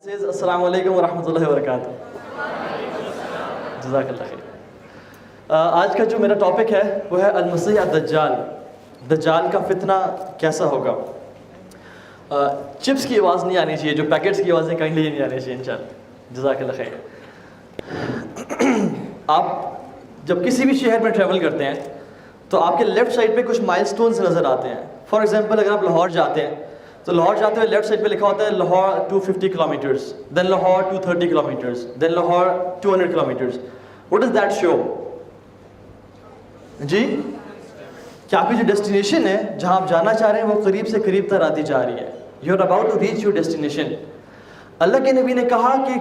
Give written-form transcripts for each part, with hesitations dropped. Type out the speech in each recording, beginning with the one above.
السلام علیکم ورحمۃ اللہ وبرکاتہ. جزاک اللہ خیر. آج کا جو میرا ٹاپک ہے وہ ہے المسیح الدجال. دجال کا فتنہ کیسا ہوگا. چپس کی آواز نہیں آنی چاہیے, جو پیکٹس کی آوازیں کہیں نہیں آنی چاہیے انشاءاللہ. جزاک اللہ خیر. آپ جب کسی بھی شہر میں ٹریول کرتے ہیں تو آپ کے لیفٹ سائڈ پہ کچھ مائل سٹونز نظر آتے ہیں. فار ایگزامپل اگر آپ لاہور جاتے ہیں تو لاہور جاتے ہوئے لیفٹ سائڈ پہ لکھا ہوتا ہے Lahore 250 kilometres, then Lahore 230 kilometres, then Lahore 200 kilometres. What does that show? جی, کہ آپ کی جو ڈیسٹینیشن ہے جہاں آپ جانا چاہ رہے ہیں وہ قریب سے قریب تر آتی جا رہی ہے. You are about to reach your destination. اللہ کے نبی نے کہا کہ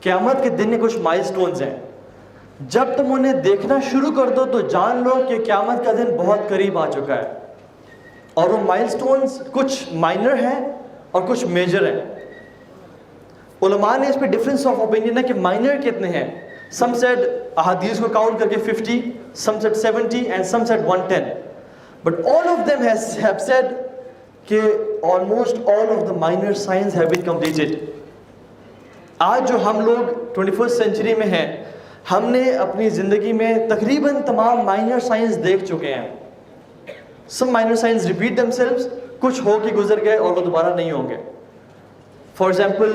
قیامت کے دن میں کچھ مائل سٹونز ہیں, جب تم انہیں دیکھنا شروع کر دو تو جان لو کہ قیامت کا دن بہت قریب آ چکا ہے. اور وہ مائل سٹونز کچھ مائنر ہیں اور کچھ میجر ہیں. علماء نے اس پہ ڈفرینس آف اوپینین ہے کہ مائنر کتنے ہیں. سم سیڈ احادیث کو کاؤنٹ کر کے 50, some said 70 and some said 110. But all of them have said کہ almost all of the minor signs have been completed. آج جو ہم لوگ 21st سینچری میں ہیں, ہم نے اپنی زندگی میں تقریباً تمام مائنر سائنس دیکھ چکے ہیں. Some minor signs repeat themselves, کچھ ہو کے گزر گئے اور وہ دوبارہ نہیں ہوں گے. فار ایگزامپل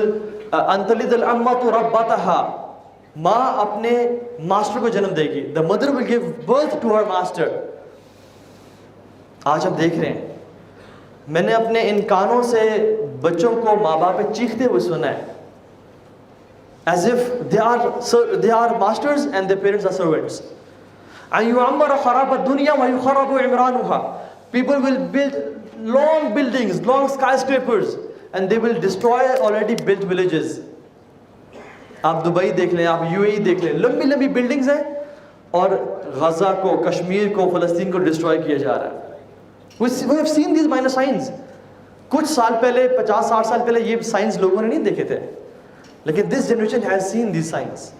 أن تلد الأمة ربتها, ماں اپنے ماسٹر کو جنم دے گی. The mother will give birth to her master. آج ہم دیکھ رہے ہیں, میں نے اپنے ان کانوں سے بچوں کو ماں باپ پہ چیختے ہوئے سنا ہے, as if they are masters and their parents are servants. أن يعمر خراب الدنيا ويخرب عمرانها. People will build long buildings, long skyscrapers, and they will destroy already built villages. آپ دبئی دیکھ لیں, آپ یو اے ای دیکھ لیں, لمبی لمبی بلڈنگز ہیں اور غزہ کو, کشمیر کو, فلسطین کو ڈسٹروائے کیا جا رہا ہے. We have seen these minor signs. کچھ سال پہلے, 50-60 سال پہلے یہ سائنس لوگوں نے نہیں دیکھے تھے, لیکن this generation has seen these signs.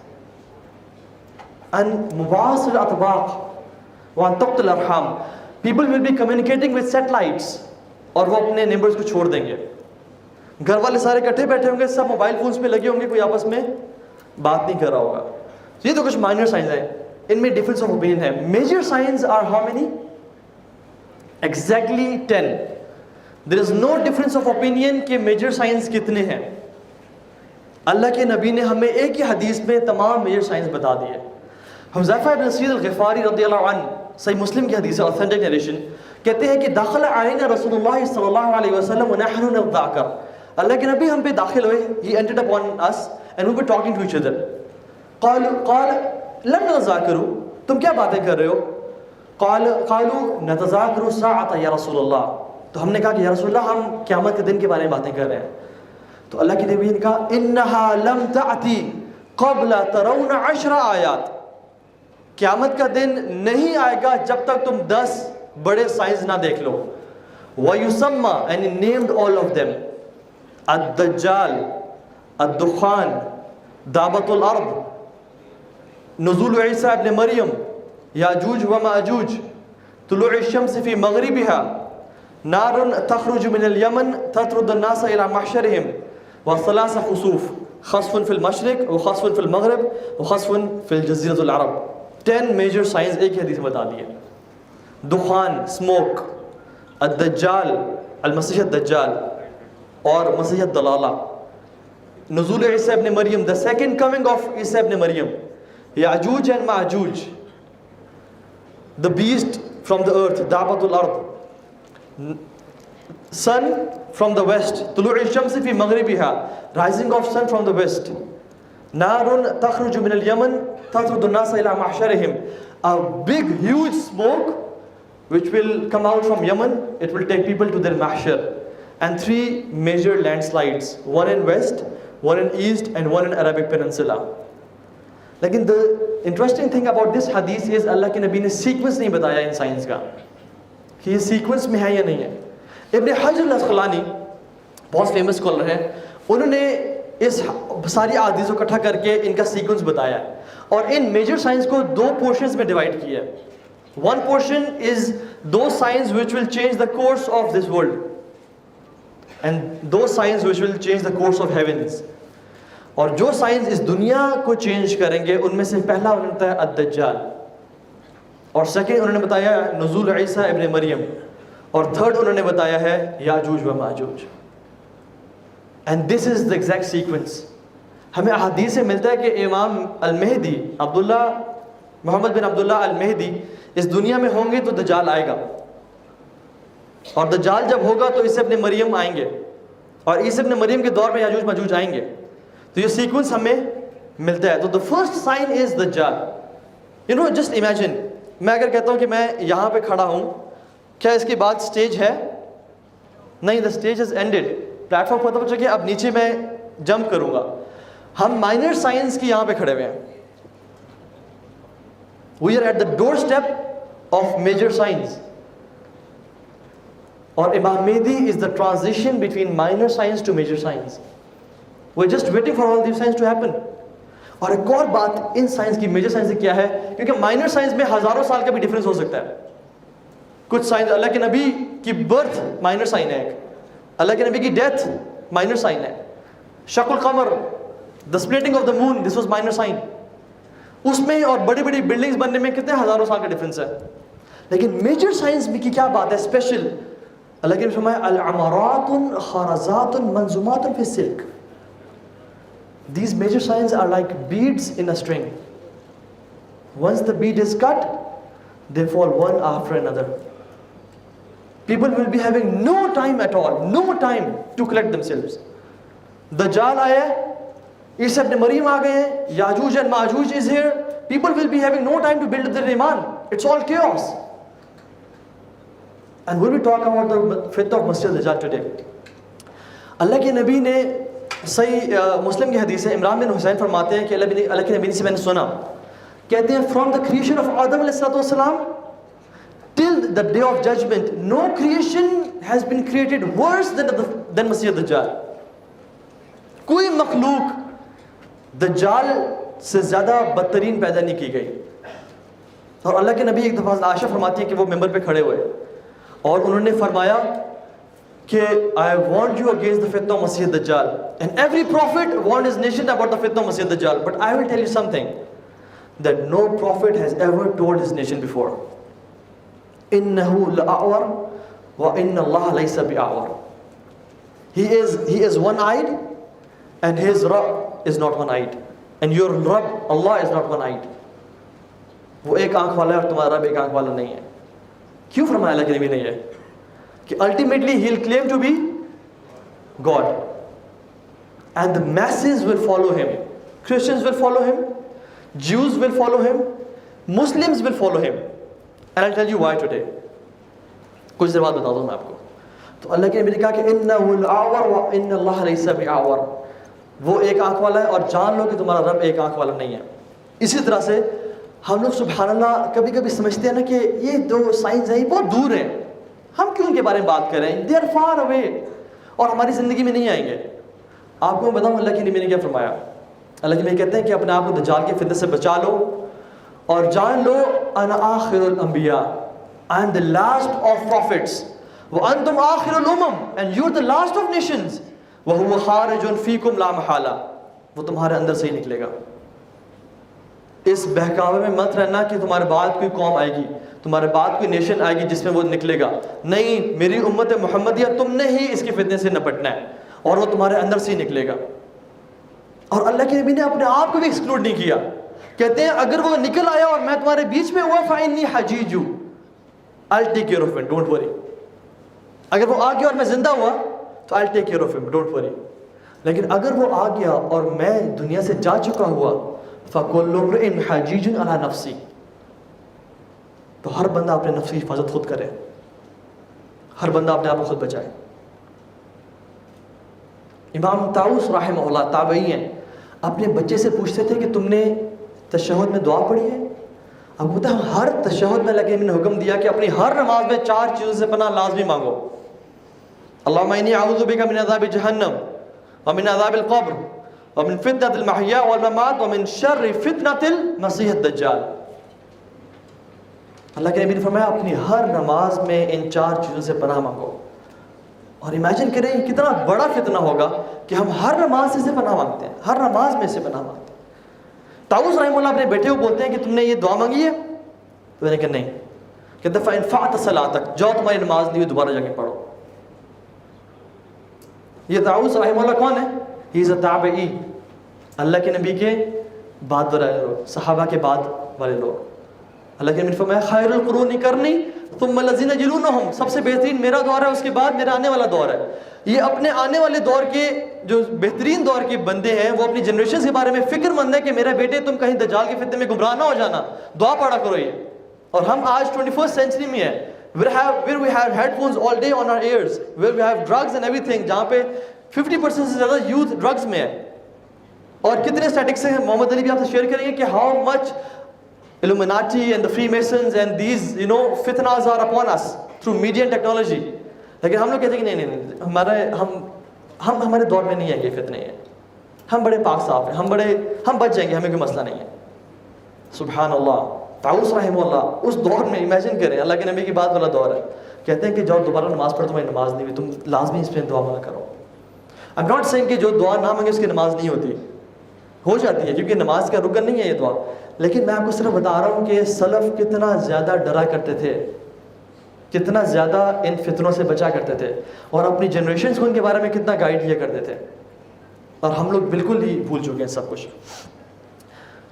And مواصل الاطباق one تقطع الارحام. People will be communicating with satellites, اور وہ اپنے نیبرز کو چھوڑ دیں گے. گھر والے سارے کٹھے بیٹھے ہوں گے, سب موبائل فونز پہ لگے ہوں گے, کوئی آپس میں بات نہیں کر رہا ہوگا. یہ تو کچھ مائنر سائنس ہیں, ان میں ڈفرینس آف اوپینین ہے. Major signs are how many? Exactly 10. There is no difference of opinion کہ میجر سائنس کتنے ہیں. اللہ کے نبی نے ہمیں ایک ہی حدیث میں تمام میجر سائنس بتا دیے. حذیفہ بن اسید الغفاری رضی اللہ عنہ, صحیح مسلم کی حدیث ہے, اوتھینٹک نیریشن, کہتے ہیں کہ داخل علینا رسول اللہ صلی اللہ علیہ وسلم ونحن نذاکر. اللہ کے نبی ہم پہ داخل ہوئے, he entered upon us and we were talking to each other. قال لم نذاکروا, تم کیا باتیں کر رہے ہو؟ قالوا نتذاکر الساعۃ یا رسول اللہ. تو ہم نے کہا کہ یا رسول اللہ ہم قیامت کے دن کے بارے میں باتیں کر رہے ہیں. تو اللہ کے نبی نے کہا انها لم تأتی قبل ترون 10 آیات. قیامت کا دن نہیں آئے گا جب تک تم 10 بڑے سائنس نہ دیکھ لو. وَيُسَمَّى, and he named all of them, الدجال, الدخان, دابت الارض, نزول عیسی ابن مریم, یاجوج و ماجوج, طلوع الشمس فی مغربها, نار تخرج من الیمن تطرد الناس الى محشرهم, وثلاث خسوف, خسف فی المشرق وخسف فی المغرب وخسف فی الجزیرۃ العرب. 10 میجر سائنس ایک ہی حدیث میں بتا دیے. دخان, سموک, الدجال, المسیح الدجال, اور مسیح الدلالہ, نزول عیسی ابن مریم, the second coming of عیسی ابن مریم, یاجوج and Majuj, the beast from the earth, دابت الارض, sun from the west, طلوع الشمس فی مغربها, rising of sun from the west, نار تخرج من اليمن تطرد الناس الى محشرهم, a big huge smoke which will come out from Yemen, it will take people to their mahshar. And 3 major landslides, one in west, one in east, and one in Arabic Peninsula. لیکن the interesting thing about this hadith is اللہ کے نبی نے sequence نہیں بتایا ان science کا کہ یہ sequence میں ہے یا نہیں ہے. ابن حجر الاسقلانی بہت فیمس اسکالر ہیں, انہوں نے اس ساری احادیث کو اکٹھا کر کے ان کا سیکوینس بتایا ہے, اور ان میجر سائنس کو 2 پورشنز میں ڈیوائڈ کیا ہے. One portion is those signs which will change the course of this world, and those signs which will change the course of heavens. اور جو سائنس اس دنیا کو چینج کریں گے ان میں سے پہلا انہوں نے بتایا الدجال، اور سیکنڈ انہوں نے بتایا نزول عیسیٰ ابن مریم، اور تھرڈ انہوں نے بتایا ہے یاجوج و ماجوج. And this is the exact sequence. ہمیں احادیث سے ملتا ہے کہ امام المہدی عبداللہ محمد بن عبداللہ المہدی اس دنیا میں ہوں گے تو دجال آئے گا، اور دجال جب ہوگا تو عیسیٰ ابن مریم آئیں گے، اور عیسیٰ ابن مریم کے دور میں یاجوج ماجوج آئیں گے. تو یہ سیکوینس ہمیں ملتا ہے. تو the first sign is دجال. You know, just imagine, میں اگر کہتا ہوں کہ میں یہاں پہ کھڑا ہوں، کیا اس کے بعد سٹیج ہے؟ نہیں، the stage has ended. Plate form ختم ہو چکے، اب نیچے میں جمپ کروں گا. ہم مائنر سائنس کی یہاں پہ کھڑے ہوئے ہیں. We are at the doorstep of major science. اور امام مہدی is the transition between minor science to major science. We're just waiting for all these science to happen. اور ایک اور بات ان سائنس کی میجر سائنس سے کیا ہے، کیونکہ مائنر سائنس میں ہزاروں سال کا بھی ڈفرینس ہو سکتا ہے. کچھ سائنس، اللہ کے نبی کی برتھ مائنر سائن ہے، اللہ کے نبی کی ڈیتھ مائنر سائن ہے. شق القمر، the splitting of the moon, this was minor sign. اس میں اور بڑی بڑی بلڈنگز بننے میں کتنے ہزاروں سال کا ڈفرینس ہے. لیکن میجر سائنس میں کی کیا بات ہے اسپیشل؟ اللہ کے نبی فرمایا العمارات خارزات منظومات فی السلک. These major signs are like beads in a string. Once the bead is cut, they fall one after another. People will be having no time at all, no time to collect themselves. Dajjal aaya hai, Isa ibn Maryam aa gaye hain, Yajuj and Majuj is here. People will be having no time to build their iman. It's all chaos. And we'll be talking about the fitna of Masih Dajjal today. اللہ کے نبی نے صحیح مسلم کی حدیث ہے، عمران بن حسین فرماتے ہیں کہ اللہ کے نبی سے میں نے سنا، کہتے ہیں فرام دا کریشن آف آدم علیہ السلام till the day of judgement no creation has been created worse than مسیح دجال. کوئی مخلوق دجال سے زیادہ بدترین پیدا نہیں کی گئی. اور اللہ کے نبی ایک دفعہ عائشہ فرماتی ہیں کہ وہ ممبر پہ کھڑے ہوئے اور انہوں نے فرمایا کہ I warned you against the fitna of Masih Dajjal, and every prophet warned his nation about the fitna of Masih Dajjal, but I will tell you something that no prophet has ever told his nation before. إِنَّهُ لَأَعْوَرُ وَإِنَّ اللَّهَ لَيْسَ بِأَعْوَرُ. He is one-eyed and his Rabb is not one-eyed, and your Rabb Allah is not one-eyed. وہ ایک آنکھ والا ہے اور تمہارا رب ایک آنکھ والا نہیں ہے. کیوں فرمایا اللہ کے نبی نے یہ کہ ultimately he'll claim to be God and the masses will follow him. Christians will follow him, Jews will follow him, Muslims will follow him, and I'll tell you why today. کچھ دیر بعد بتا دوں میں آپ کو. تو اللہ کے نبی نے کہا کہ إِنَّهُ الْأَعْوَرُ وَإِنَّ اللَّهَ لَيْسَ بِأَعْوَرُ. وہ ایک آنکھ والا ہے اور جان لو کہ تمہارا رب ایک آنکھ والا نہیں ہے. اسی طرح سے ہم لوگ سبحان اللہ کبھی کبھی سمجھتے ہیں نا کہ یہ دو سائنس ہیں یہ بہت دور ہیں، ہم کیوں ان کے بارے میں بات کر رہے ہیں؟ دے آر فار اوے اور ہماری زندگی میں نہیں آئیں گے. آپ کو میں بتاؤں اللہ کے نبی نے کیا فرمایا. اللہ کے نبی کہتے ہیں کہ اپنے آپ کو دجال کے فتنہ سے بچا لو اور جان لو انا آخر الانبیاء, I am the last of prophets, وانتم آخر الامم, and you are the last of nations, وهو خارج فیکم لا محالہ, وہ تمہارے اندر سے ہی نکلے گا. اس بہکاوے میں مت رہنا کہ تمہارے بعد کوئی قوم آئے گی, تمہارے بعد کوئی نیشن آئے گی جس میں وہ نکلے گا. نہیں, میری امت محمدیہ تم نے ہی اس کے فتنے سے نپٹنا ہے اور وہ تمہارے اندر سے ہی نکلے گا. اور اللہ کے نبی نے اپنے آپ کو بھی ایکسکلوڈ نہیں کیا. کہتے ہیں اگر وہ نکل آیا اور میں تمہارے بیچ میں ہوا فَإِنِّي حَجِيجُ, I'll take care of it, don't worry. اگر وہ آ گیا اور میں زندہ ہوا تو I'll take care of him, don't worry. لیکن اگر وہ آ گیا اور میں دنیا سے جا چکا ہوا فَكُلُّ امْرِئٍ حَجِيجٌ عَلَى نَفْسِهِ, تو ہر بندہ اپنے نفس کی حفاظت خود کرے, ہر بندہ اپنے آپ کو خود بچائے. امام طاؤس رحمہ اللہ تابعی ہیں, اپنے بچے سے پوچھتے تھے کہ تم نے تشہد میں دعا پڑھی ہے؟ اب ہوتا ہے ہر تشہد میں لگے نے حکم دیا کہ اپنی ہر نماز میں 4 چیزوں سے پناہ لازمی مانگو. اللہم انی اعوذ بک من عذاب جہنم ومن عذاب القبر ومن فتنة المحیا والممات ومن شر فتنة المسیح الدجال. اللہ کے نبی نے فرمایا اپنی ہر نماز میں ان 4 چیزوں سے پناہ مانگو. اور امیجن کریں کتنا بڑا فتنہ ہوگا کہ ہم ہر نماز سے پناہ مانگتے ہیں، ہر نماز میں سے پناہ مانگتے ہیں۔ طاؤس رحمہ اللہ اپنے بیٹے کو بولتے ہیں کہ تم نے یہ دعا مانگی ہے؟ تو میں نے کہا نہیں۔ کہتے فَإِنْ فَعْتَ صَلَاتَكَ، جاؤ تمہاری نماز نہیں ہوئی دوبارہ جا کے پڑھو۔ یہ طاؤس رحمہ اللہ کون ہے؟ ہی از اے تابعی، اللہ کے نبی کے بعد والے لوگ، صحابہ کے بعد والے لوگ۔ اللہ کے نبی نے فرمایا خیر القرون قرنی ثم الذین یلونہم، سب سے بہترین میرا دور ہے، اس کے بعد میرا آنے والا دور ہے۔ یہ اپنے آنے والے دور کے جو بہترین دور کے بندے ہیں وہ اپنی جنریشن کے بارے میں فکر مند ہے کہ میرے بیٹے تم کہیں دجال کے فتنے میں گمراہ نہ ہو جانا، دعا پڑھا کرو یہ۔ اور ہم آج 21st سینچری میں ہیں، where we have headphones all day on our ears, where we have drugs and everything، جہاں پہ 50% سے زیادہ یوتھ ڈرگز میں ہے۔ اور کتنے اسٹیٹکس ہیں محمد علی بھی آپ سے شیئر کریں گے کہ how much Illuminati and the Freemasons and these fitnas are upon us through media and technology۔ لیکن ہم لوگ کہتے ہیں کہ نہیں، ہمارے دور میں نہیں ہے یہ فتنے ہیں، ہم بڑے پاک صاف ہیں، ہم بچ جائیں گے، ہمیں کوئی مسئلہ نہیں ہے۔ سبحان اللہ۔ طاؤس رحمہ اللہ اس دور میں امیجن کریں، اللہ کے نبی کی بات والا دور ہے، کہتے ہیں کہ جاؤ دوبارہ نماز پڑھو، تمہاری نماز نہیں ہوئی، تم لازمی اس پہ دعا مانگا کرو۔ I'm not saying کہ جو دعا نہ مانگے اس کی نماز نہیں ہوتی، ہو جاتی ہے، کیونکہ نماز کا رکن نہیں ہے یہ دعا۔ لیکن میں آپ کو صرف بتا رہا ہوں کہ سلف کتنا زیادہ ڈرا کرتے تھے، کتنا زیادہ ان فتنوں سے بچا کرتے تھے، اور اپنی جنریشنز کو ان کے بارے میں کتنا گائیڈ کیا کرتے تھے، اور ہم لوگ بالکل ہی بھول چکے ہیں سب کچھ۔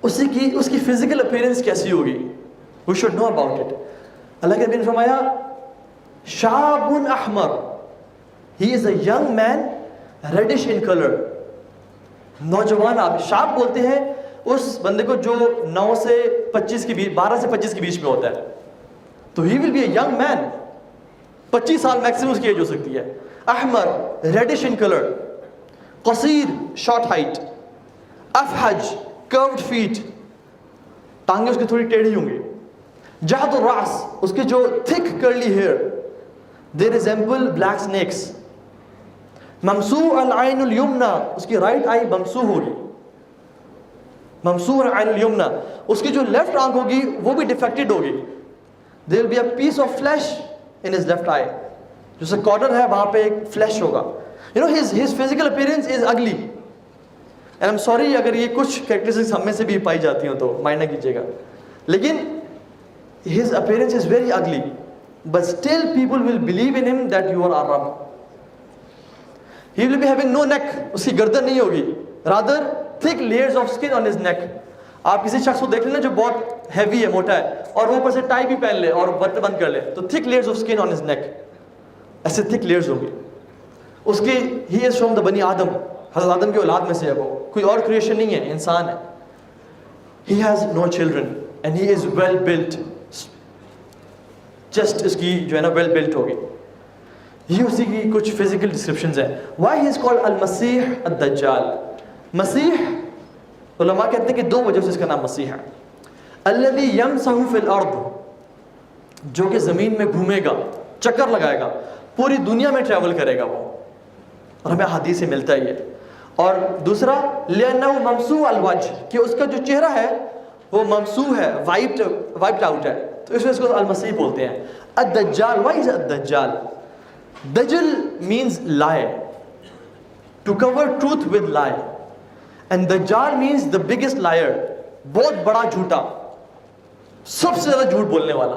اس کی فزیکل اپیرنس کیسی ہوگی، we should know about it۔ اللہ کے نبی نے فرمایا شاب احمر، he is a young man reddish in color، نوجوان آپ شاب بولتے ہیں اس بندے کو جو 9 سے 25 کے بیچ، 12 سے 25 کے بیچ میں ہوتا ہے، تو he will be a young man، 25 سال میکسیمم اس کی ایج ہو سکتی ہے۔ احمر reddish in color، قصیر short height، افحج curved feet، ٹانگیں اس کی تھوڑی ٹیڑھی ہوں گی، جہد الراس، اس کے جو thick curly hair، they resemble black snakes، ممسوح العین الیمنا، اس کی رائٹ آئی ممسوح ہوگی، ممسوح العین الیمنا، اس کی جو لیفٹ آنکھ ہوگی وہ بھی ڈیفیکٹڈ ہوگی، there will be a piece of flesh in his left eye، جو سے کارنر ہے وہاں پہ ایک فلیش ہوگا۔ his physical appearance is ugly and I'm sorry اگر یہ کچھ کریکٹرسٹکس ہم میں سے بھی پائی جاتی ہوں تو مائنڈ نہ کیجیے گا، لیکن his appearance is very ugly but still people will believe in him that you are our Rabb۔ He will be having no neck، اس کی گردن نہیں ہوگی، rather thick layers of skin on his neck۔ آپ کسی شخص کو دیکھ لیں نا جو بہت ہیوی ہے، موٹا ہے، اور وہ اوپر سے ٹائی بھی پہن لے اور بٹن بند کر لے، تو thick layers of skin on his neck، ایسے thick layers ہوگی اس کی۔ he is from the بنی آدم، حضرت آدم کی اولاد میں سے ہے، وہ کوئی اور کریشن نہیں ہے، انسان ہے۔ he has no children and he is well built، chest اس کی جو ہے نا ویل بلٹ ہوگی۔ یہ اسی کی کچھ فزیکل ڈسکرپشنز ہیں۔ وائی ہی از کالڈ المسیح الدجال، مسیح علماء کہتے ہیں کہ 2 وجہ سے اس کا نام مسیح ہے۔ الذی یمسح فی الارض، جو کہ زمین میں گھومے گا، چکر لگائے گا، پوری دنیا میں ٹریول کرے گا وہ، اور ہمیں حدیث سے ملتا ہی ہے۔ اور دوسرا لأنہ ممسوح الوجہ، کہ اس کا جو چہرہ ہے وہ ممسوح ہے، وائپڈ آؤٹ ہے، تو اس وجہ سے اس کو المسیح بولتے ہیں۔ الدجال، وائی از الدجال؟ دجل means lie، to cover truth with lie، and dajjal means the biggest liar، بہت بڑا جھوٹا، سب سے زیادہ جھوٹ بولنے والا۔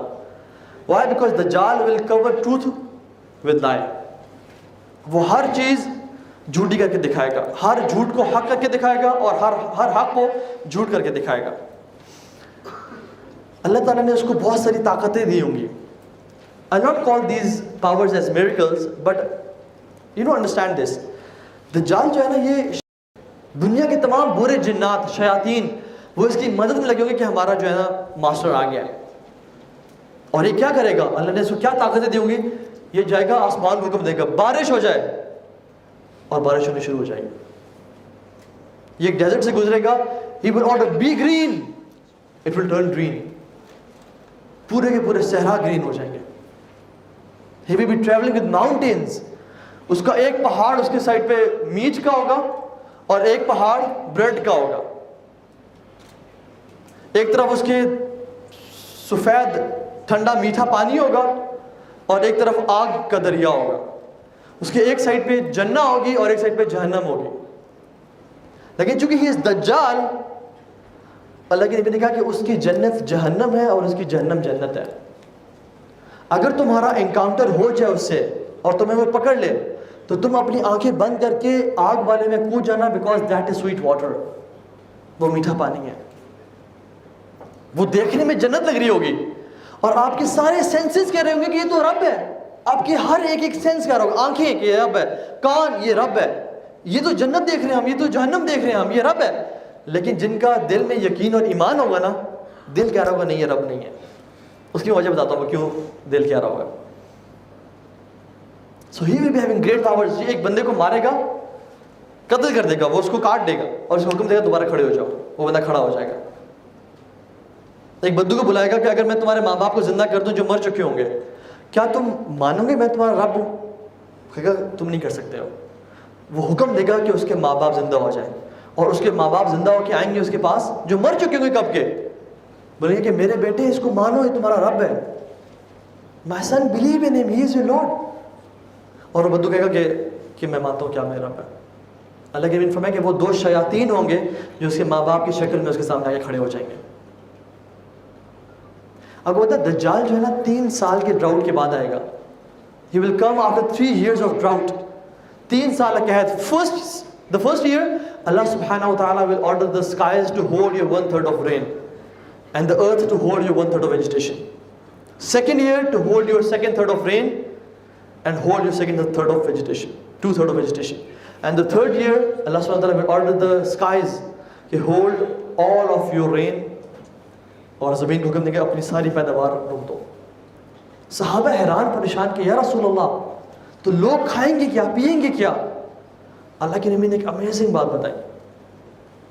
why؟ because dajjal will cover truth with lie، وہ ہر چیز جھوٹی کر کے دکھائے گا، ہر جھوٹ کو حق کر کے دکھائے گا، اور ہر حق کو جھوٹ کر کے دکھائے گا۔ اللہ تعالیٰ نے اس کو بہت ساری طاقتیں دی ہوں گی۔ I'll not call these powers as miracles, but understand this۔ دجال جو ہے نا، یہ دنیا کے تمام برے جنات، شیاطین، وہ اس کی مدد میں لگے ہوں گے کہ ہمارا جو ہے نا ماسٹر آ گیا ہے۔ اور یہ کیا کرے گا؟ اللہ نے اس کو کیا طاقتیں دی ہوں گی؟ یہ جائے گا آسمان کو حکم دے گا بارش ہو جائے، اور بارش ہونی شروع ہو جائے گی۔ یہ ڈیزرٹ سے گزرے گا، he will order be green، it will turn green، پورے کے پورے صحرا گرین ہو جائیں گے۔ he will be traveling with mountains، اس کا ایک پہاڑ اس کے سائڈ پہ میٹ کا ہوگا اور ایک پہاڑ بریڈ کا ہوگا، ایک طرف اس کے سفید ٹھنڈا میٹھا پانی ہوگا اور ایک طرف آگ کا دریا ہوگا۔ اس کے ایک سائڈ پہ جنہ ہوگی اور ایک سائڈ پہ جہنم ہوگی. لیکن چونکہ ہی از دجال، اللہ کے نبی نے کہا کہ اس کی جنت جہنم ہے اور اس کی جہنم جنت ہے. اگر تمہارا انکاؤنٹر ہو جائے اس سے اور تمہیں وہ پکڑ لے تو تم اپنی آنکھیں بند کر کے آگ والے میں کود جانا، because that is sweet water, وہ میٹھا پانی ہے. وہ دیکھنے میں جنت لگ رہی ہوگی اور آپ کے سارے سینسز کہہ رہے ہوں گے کہ یہ تو رب ہے. آپ کی ہر ایک سینس کہہ رہا ہوگا، آنکھیں کہ یہ رب ہے، کان یہ رب ہے، یہ تو جنت دیکھ رہے ہیں ہم، یہ تو جہنم دیکھ رہے ہیں ہم، یہ رب ہے. لیکن جن کا دل میں یقین اور ایمان ہوگا نا، دل کہہ رہا ہوگا نہیں یہ رب نہیں ہے. اس کی وجہ بتاتا ہوں کیوں دل کہہ رہا ہوگا. So he will be having great powers. یہ ایک بندے کو مارے گا، قتل کر دے گا، وہ اس کو کاٹ دے گا اور اس کو حکم دے گا دوبارہ کھڑے ہو جاؤ، وہ بندہ کھڑا ہو جائے گا. ایک بدو کو بلائے گا کہ اگر میں تمہارے ماں باپ کو زندہ کر دوں جو مر چکے ہوں گے، کیا تم مانو گے میں تمہارا رب ہوں؟ کہے گا تم نہیں کر سکتے ہو. وہ حکم دے گا کہ اس کے ماں باپ زندہ ہو جائیں اور اس کے ماں باپ زندہ ہو کے آئیں گے اس کے پاس جو مر چکے ہوں گے کب کے، بولیں گے کہ میرے بیٹے اس کو مانو، یہ تمہارا رب ہے. My son, believe in him, he is your Lord. اور وہ بدو کہے گا کہ میں مانتا ہوں کیا میرا رب ہے. اللہ کے نبی فرمایا کہ وہ 2 شیاطین ہوں گے جو اس کے ماں باپ کی شکل میں اس کے سامنے آ کے کھڑے ہو جائیں گے. آپ کو پتا ہے دجال جو ہے نا 3 سال کے ڈراؤٹ کے بعد آئے گا. He will come after 3 years of drought. 3 سال کا قحط. The first year, Allah subhanahu wa ta'ala will order the skies to hold your 1/3 of rain and the earth to hold your 1/3 of vegetation. Second year to hold your 2/3 of rain and hold your 2/3 of vegetation, 2/3 of vegetation. And the third year, Allah subhanahu wa ta'ala will order the skies to hold all of your rain. اور زمین کو حکم دیں گے اپنی ساری پیداوار روک دو. صحابہ حیران پریشان کہ یا رسول اللہ تو لوگ کھائیں گے کیا، پیئیں گے کیا؟ اللہ کے نبی نے ایک امیزنگ بات بتائی.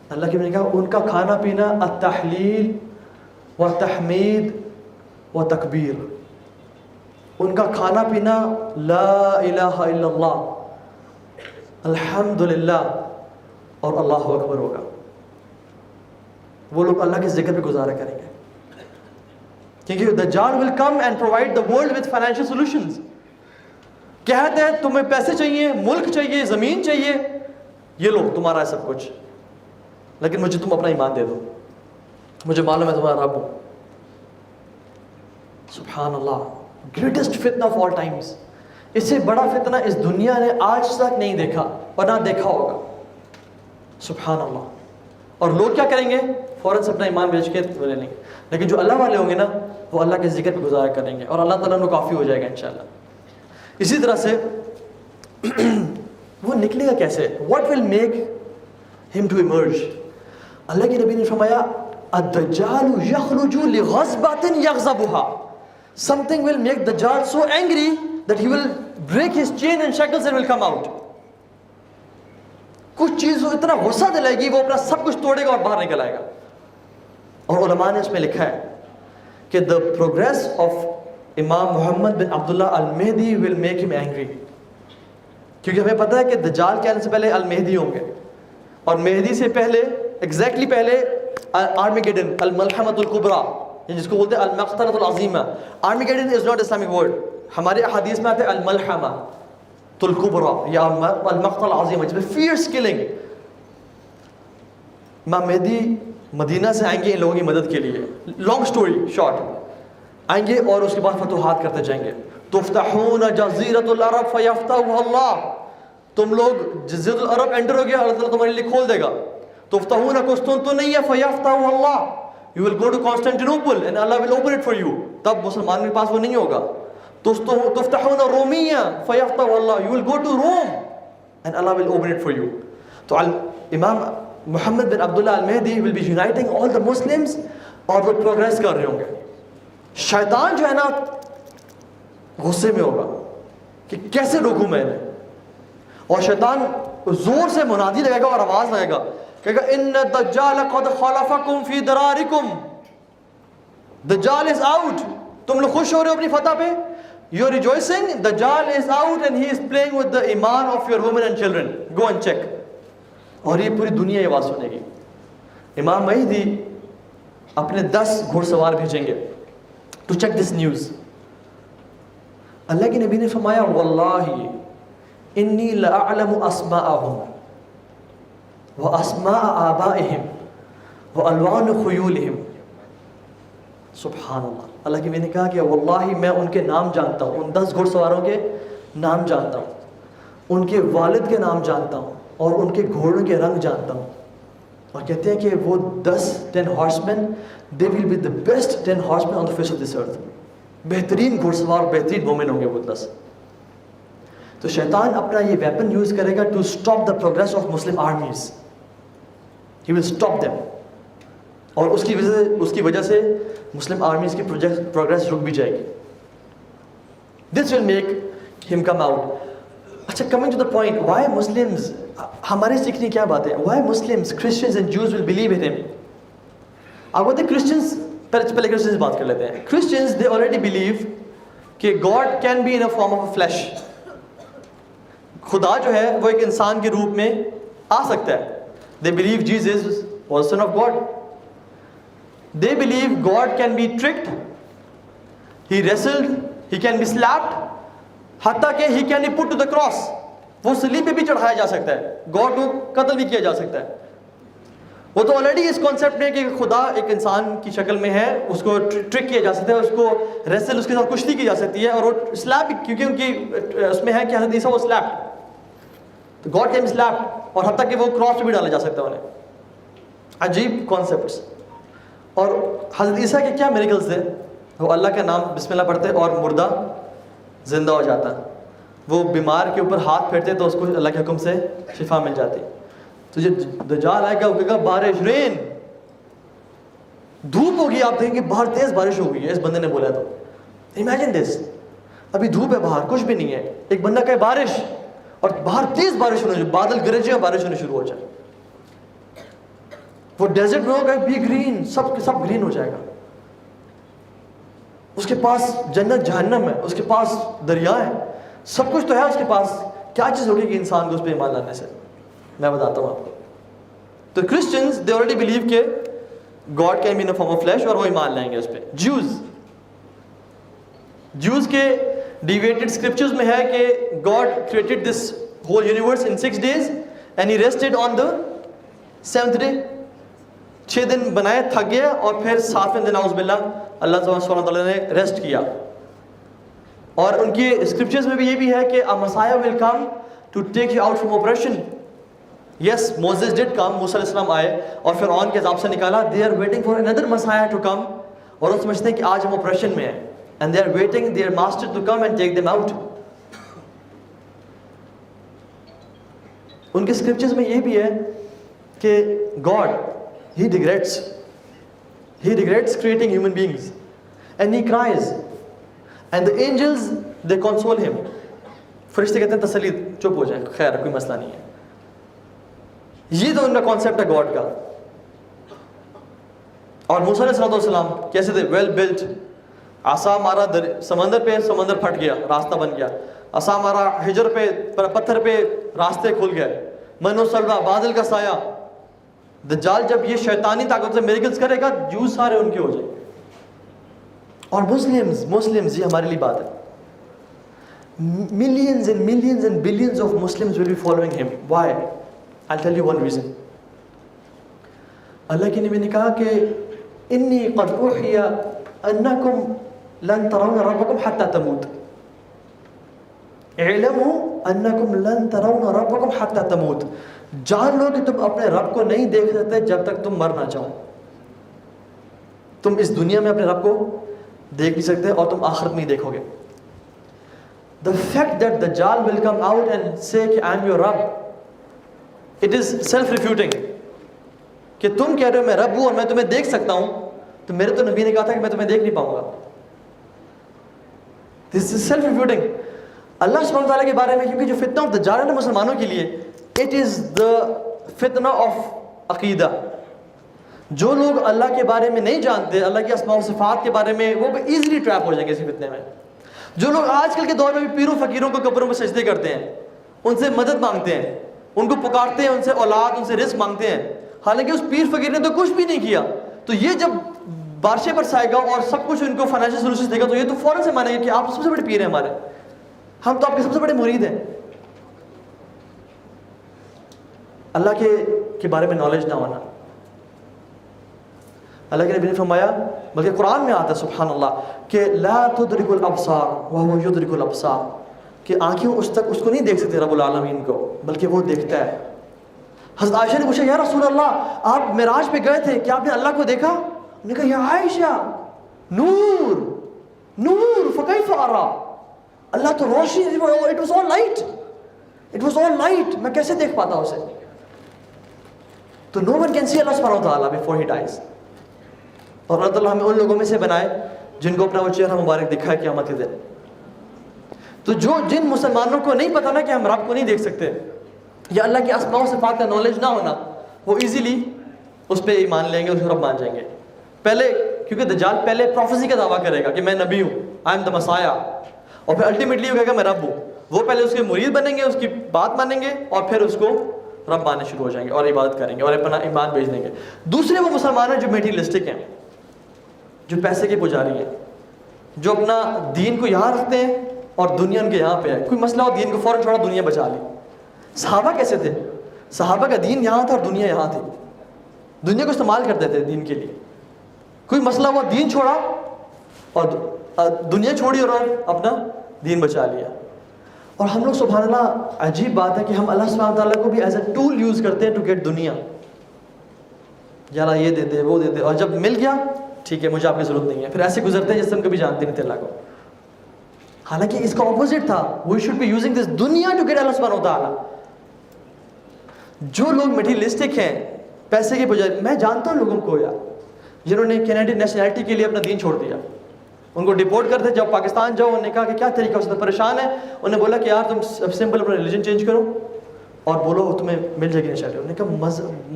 اللہ کے نبی نے کہا ان کا کھانا پینا التحلیل و تحمید و تکبیر. ان کا کھانا پینا لا الہ الا اللہ، الحمدللہ اور اللہ اکبر ہوگا. وہ لوگ اللہ کے ذکر پہ گزارا کریں گے کیونکہ دجال will come and provide the world with financial solutions. کہتے ہیں تمہیں پیسے چاہیے، ملک چاہیے، زمین چاہیے، یہ لو تمہارا ہے سب کچھ، لیکن مجھے تم اپنا ایمان دے دو، مجھے معلوم ہے تمہارا رب ہوں. سبحان اللہ، گریٹسٹ فتنہ آف آل ٹائمز. اس سے بڑا فتنہ اس دنیا نے آج تک نہیں دیکھا اور نہ دیکھا ہوگا. سبحان اللہ. اور لوگ کیا کریں گے؟ فوراً سے اپنا ایمان بیچ کے لے لیں گے. لیکن جو اللہ والے ہوں گے نا وہ اللہ کے ذکر پہ گزارا کریں گے اور اللہ تعالیٰ کو کافی ہو جائے گا انشاءاللہ. اسی طرح سے وہ نکلے گا کیسے؟ What will make him to emerge؟ اللہ کے نبی نے فرمایا الدجال یخرج لغضبۃ یغضبها. Something will make Dajjal so angry that he will break his chain and shackles and will come out. کچھ چیز وہ اتنا غصہ دلائے گی وہ اپنا سب کچھ توڑے گا اور باہر نکل آئے گا. اور علماء نے اس میں لکھا ہے کہ the progress of امام محمد بن عبداللہ المہدی will make him angry. کیونکہ ہمیں پتہ ہے کہ دجال کے آنے سے پہلے المہدی ہوں گے اور مہدی سے پہلے ایگزیکٹلی پہلے آرمیگیڈن الملحمۃ الکبریٰ جس کو بولتے ہیں المقتلۃ العظیمہ. آرمیگیڈن از ناٹ اسلامک ورڈ. ہمارے احادیث میں آتے ہیں الملحمہ الکبریٰ یا المقتل العظیمہ جس میں فیئرس کلنگ. امام مہدی مدینہ سے آئیں گے ان لوگوں کی مدد کے لیے. لانگ سٹوری شارٹ، آئیں گے اور اس کے بعد فتوحات کرتے جائیں گے. تفتحون جزیرۃ العرب فیفتحها اللہ. تم لوگ جزیرۃ العرب انٹر ہو گیا، اللہ تعالیٰ تمہارے لیے کھول دے گا. تفتحون قسطنطنیہ فیفتحها اللہ. You will go to Constantinople and Allah will open it for you. تب مسلمان کے پاس وہ نہیں ہوگا. تفتحون رومیہ فیفتحها اللہ. You will go to Rome and Allah will open it for you. تو امام محمد بن عبداللہ المہدی will be uniting all the Muslims اور وہ پروگریس کر رہے ہوں گے. شیطان جو ہے نا غصے میں ہوگا کہ کیسے روکوں میں نے، اور شیطان زور سے منادی لگے گا اور آواز لگے گا کہے گا ان الدجال قد خلفکم فی درارکم. دجال از آؤٹ. تم لوگ خوش ہو رہے ہو اپنی فتح پہ؟ You are rejoicing? Dajjal is out and he is playing with the iman of your women and children. Go and check. اور یہ پوری دنیا یہ آواز سنے گی. امام مہدی اپنے 10 گھوڑ سوار بھیجیں گے to check this news. اللہ کے نبی نے فرمایا واللہ انی لأعلم اسماءہم واسماء آبائہم والوان خیولہم. سبحان اللہ. اللہ کی میں نے کہا کہ واللہ میں ان کے نام جانتا ہوں, ان 10 گھڑ سواروں کے نام جانتا ہوں, ان کے والد کے نام جانتا ہوں, اور ان کے گھوڑوں کے رنگ جانتا ہوں. اور کہتے ہیں کہ وہ 10 ہارسمین, they will be the best 10 horsemen on the face of this earth. بہترین گھڑ سوار, بہترین مومن ہوں گے وہ 10. تو شیطان اپنا یہ ویپن یوز کرے گا to stop the progress of Muslim armies. He will stop them. اور اس کی وجہ سے مسلم آرمیز کی پروگریس رک بھی جائے گی. This will make him come out. اچھا, coming to the point, why Muslims, ہمارے سیکھنے کیا بات ہے, why Muslims, Christians and Jews will believe in him. آپ بولتے ہیں Christians, پہلے Christians بات کر لیتے ہیں. Christians, they already believe کہ God can be in a form of a flesh. خدا جو ہے وہ ایک انسان کے روپ میں آ سکتا ہے. They believe Jesus was the Son of God. They believe God can be tricked, he wrestled, he can be slapped, حتیٰ کہ he can be put to the cross. وہ صلیب پہ بھی چڑھایا جا سکتا ہے, گاڈ کو قتل بھی کیا جا سکتا ہے. وہ تو آلریڈی اس کانسیپٹ میں کہ خدا ایک انسان کی شکل میں ہے, اس کو ٹرک کیا جا سکتا ہے, اس کو ریسل, اس کے ساتھ کشتی کی جا سکتی ہے, اور وہ سلیپ, کیونکہ ان کی اس میں ہے کہ حضرت عیسیٰ وہ سلیپڈ, تو گاڈ کین بی سلیپڈ, اور حتیٰ کہ وہ کراس پہ بھی ڈالا جا سکتا ہے انہیں. عجیب کانسیپٹس. اور حضرت عیسیٰ کے کیا میریکلز تھے, وہ اللہ کا نام بسم اللہ پڑھتے اور مردہ زندہ ہو جاتا, وہ بیمار کے اوپر ہاتھ پھیرتے تو اس کو اللہ کے حکم سے شفا مل جاتی. تو جب دجال آئے گا وہ کہے گا بارش, رین, دھوپ ہوگی, آپ دیکھیں گے باہر تیز بارش ہو گئی ہے, اس بندے نے بولا. تو امیجن دس, ابھی دھوپ ہے باہر, کچھ بھی نہیں ہے, ایک بندہ کہے بارش, اور باہر تیز بارش ہونے, بادل گرجے اور بارش ہونے شروع ہو جائے. وہ ڈیزرٹ میں ہوگا بی گرین, سب گرین ہو جائے گا. اس کے پاس جنت جہنم ہے, اس کے پاس دریا ہے, سب کچھ تو ہے اس کے پاس. کیا چیز ہوگی کہ انسان کو اس پہ ایمان لانے سے, میں بتاتا ہوں آپ کو. تو کرسچنز دے آلریڈی بلیو کہ God can be in form of flesh, اور وہ ایمان لائیں گے اس پہ. جوز کے ڈیویٹڈ اسکرپچرز میں ہے کہ God created this whole universe in 6 days and he rested on the 7th day. 6 دن بنائے, تھک گیا, اور پھر 7ویں دن اعوذ باللہ اللہ سبحانہ وتعالیٰ نے ریسٹ کیا. اور ان کی اسکرپچرز میں بھی یہ بھی ہے کہ a Messiah will come to take you out from oppression. Yes, Moses did come, موسیٰ علیہ السلام آئے اور فرعون کے عذاب سے نکالا. They are waiting for another Messiah to come, اور وہ سمجھتے ہیں کہ آج ہم oppression میں ہیں, and they are waiting their master to come and take them out. ان کے اسکرپچرز میں یہ بھی ہے کہ God, He regrets creating human beings, and he cries, and the angels they console him. فرشتے کہتے ہیں تسلی, چپ ہو جائے, خیر کوئی مسئلہ نہیں ہے. یہ تو ان کا کانسیپٹ ہے گاڈ کا. اور موسیٰ علیہ السلام کیسے تھے, ویل بلٹ, عصا مارا سمندر پہ, سمندر پھٹ گیا, راستہ بن گیا. عصا مارا حجر پہ, پتھر پہ راستے کھل گئے. من و سلوہ, بادل کا سایہ. دجال جب یہ شیطانی طاقت سے میریکلز کرے گا, جوز سارے ان کے ہو جائیں. اور مسلمز یہ ہمارے لیے بات ہے. Millions and billions of Muslims will be following him. Why? I'll tell you one reason. اللہ کے نبی نے کہا کہ انی قد اوحی انکم لن ترون ربکم حتی تموت. اعلموا انکم لن ترون ربکم حتی تموت. جان لو کہ تم اپنے رب کو نہیں دیکھ سکتے جب تک تم مر نہ جاؤ. تم اس دنیا میں اپنے رب کو دیکھ نہیں سکتے, اور تم آخرت میں ہی دیکھو گے. The fact that Dajjal will come out and say کہ I am your Rabb, it is self-refuting. کہ تم کہہ رہے ہو میں رب ہوں اور میں تمہیں دیکھ سکتا ہوں, تو میرے تو نبی نے کہا تھا کہ میں تمہیں دیکھ نہیں پاؤں گا. This is self-refuting. اللہ سبحانہ وتعالیٰ کے بارے میں کیونکہ جو فتنہ آف دجال ہے نا مسلمانوں کے لیے, it is the فتنہ آف عقیدہ. جو لوگ اللہ کے بارے میں نہیں جانتے, اللہ کی اسماء و صفات کے بارے میں, وہ ایزیلی ٹریپ ہو جائیں گے اسی فتنے میں. جو لوگ آج کل کے دور میں بھی پیروں فقیروں کو قبروں میں سجدے کرتے ہیں, ان سے مدد مانگتے ہیں, ان کو پکارتے ہیں, ان سے اولاد, ان سے رزق مانگتے ہیں, حالانکہ اس پیر فقیر نے تو کچھ بھی نہیں کیا, تو یہ جب بارشے پر سائے گا اور سب کچھ ان کو فائنینشیل سولوشن دے گا, تو یہ تو فوراً سے مانیں گے کہ آپ سب سے بڑے پیر ہیں ہمارے, ہم تو آپ کے سب سے بڑے مرید ہیں. اللہ کے بارے میں نالج نہ ہونا. اللہ کے نبی نے فرمایا, بلکہ قرآن میں آتا ہے سبحان اللہ, کہ لا تدرک الابصار وهو یدرک الابصار, کہ آنکھیں اس کو نہیں دیکھ سکتے رب العالمین کو, بلکہ وہ دیکھتا ہے. حضرت عائشہ نے پوچھا, یا رسول اللہ آپ معراج پہ گئے تھے, کیا آپ نے اللہ کو دیکھا؟ انہوں نے کہا, یا عائشہ نور نور فکیف ارا, اللہ تو روشنی, it was all light, it was all light, میں کیسے دیکھ پاتا اسے؟ تو نو ون کین سی اللہ سبحانہ وتعالی بیفور ہی ڈائز. اور اللہ تعالیٰ ہمیں ان لوگوں میں سے بنائے جن کو اپنا وہ چہرہ مبارک دکھائے قیامت کے دن. تو جن مسلمانوں کو نہیں پتا نا کہ ہم رب کو نہیں دیکھ سکتے, یا اللہ کے اسماء و صفات کا نالج نہ ہونا, وہ ایزیلی اس پہ ایمان لیں گے, اس کو رب مان جائیں گے. پہلے کیونکہ دجال پہلے پروفیسی کا دعویٰ کرے گا کہ میں نبی ہوں, آئی ایم دا مسایا, اور پھر الٹیمیٹلی وہ کہے گا میں رب ہوں. وہ پہلے اس کے مرید بنیں گے, اس کی بات مانیں گے, اور پھر اس کو رب ماننے شروع ہو جائیں گے اور عبادت کریں گے اور اپنا ایمان بیچ دیں گے. دوسرے وہ مسلمان ہیں جو میٹیریلسٹک ہیں, جو پیسے کے پجاری ہیں, جو اپنا دین کو یہاں رکھتے ہیں اور دنیا ان کے یہاں پہ ہے. کوئی مسئلہ ہو دین کو فوراً چھوڑا, دنیا بچا لی. صحابہ کیسے تھے؟ صحابہ کا دین یہاں تھا اور دنیا یہاں تھی, دنیا کو استعمال کرتے تھے دین کے لیے. کوئی مسئلہ ہوا دین چھوڑا اور دنیا چھوڑی اور اپنا دین بچا لیا. اور ہم لوگ سبحان اللہ عجیب بات ہے کہ ہم اللہ سبحانہ تعالیٰ کو بھی ایز اے ٹول یوز کرتے ہیں ٹو گیٹ دنیا. یار یہ دے دے وہ دے دے, اور جب مل گیا ٹھیک ہے مجھے آپ کی ضرورت نہیں ہے, پھر ایسے گزرتے ہیں جس سے ہم کبھی جانتے نہیں تھے اللہ کو. حالانکہ اس کا اپوزٹ تھا, we should be using this دنیا ٹو گیٹ اللہ سبحانہ تعالیٰ. جو لوگ میٹیریلسٹک ہیں, پیسے کے بجائے, میں جانتا ہوں لوگوں کو یار جنہوں نے کینیڈین نیشنلٹی کے لیے اپنا دین چھوڑ دیا. ان کو ڈپورٹ کرتے, جب پاکستان جاؤ انہوں نے کہا کہ کیا طریقہ, اس سے پریشان ہے, انہوں نے بولا کہ یار تم سمپل اپنا ریلیجن چینج کرو اور بولو تمہیں مل جائے گی نیشنلٹی. انہوں نے کہا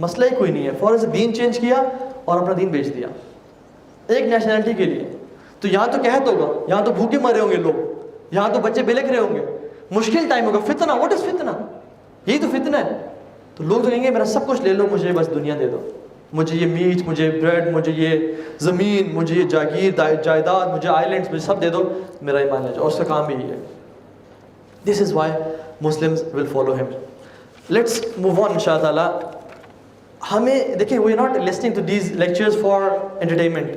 مسئلہ ہی کوئی نہیں ہے, فوراً سے دین چینج کیا اور اپنا دین بیچ دیا ایک نیشنلٹی کے لیے. تو یہاں تو قحط ہوگا, یہاں تو بھوکے مرے ہوں گے لوگ, یہاں تو بچے بلک رہے ہوں گے, مشکل ٹائم ہوگا. فتنہ, واٹ از فتنہ, یہی تو فتنہ ہے. تو لوگ تو کہیں گے میرا سب کچھ لے لو, مجھے بس دنیا دے دو, مجھے یہ میٹ, مجھے بریڈ, مجھے یہ زمین, مجھے یہ جاگیر جائیداد, مجھے آئیلینڈس, مجھے سب دے دو, میرا ایمان لے جاؤ. اور اس کا کام بھی یہی ہے. This is why Muslims will follow ہم. لیٹس موو آن ان شاء اللہ تعالیٰ. ہمیں دیکھیں, we are not listening to these lectures for entertainment.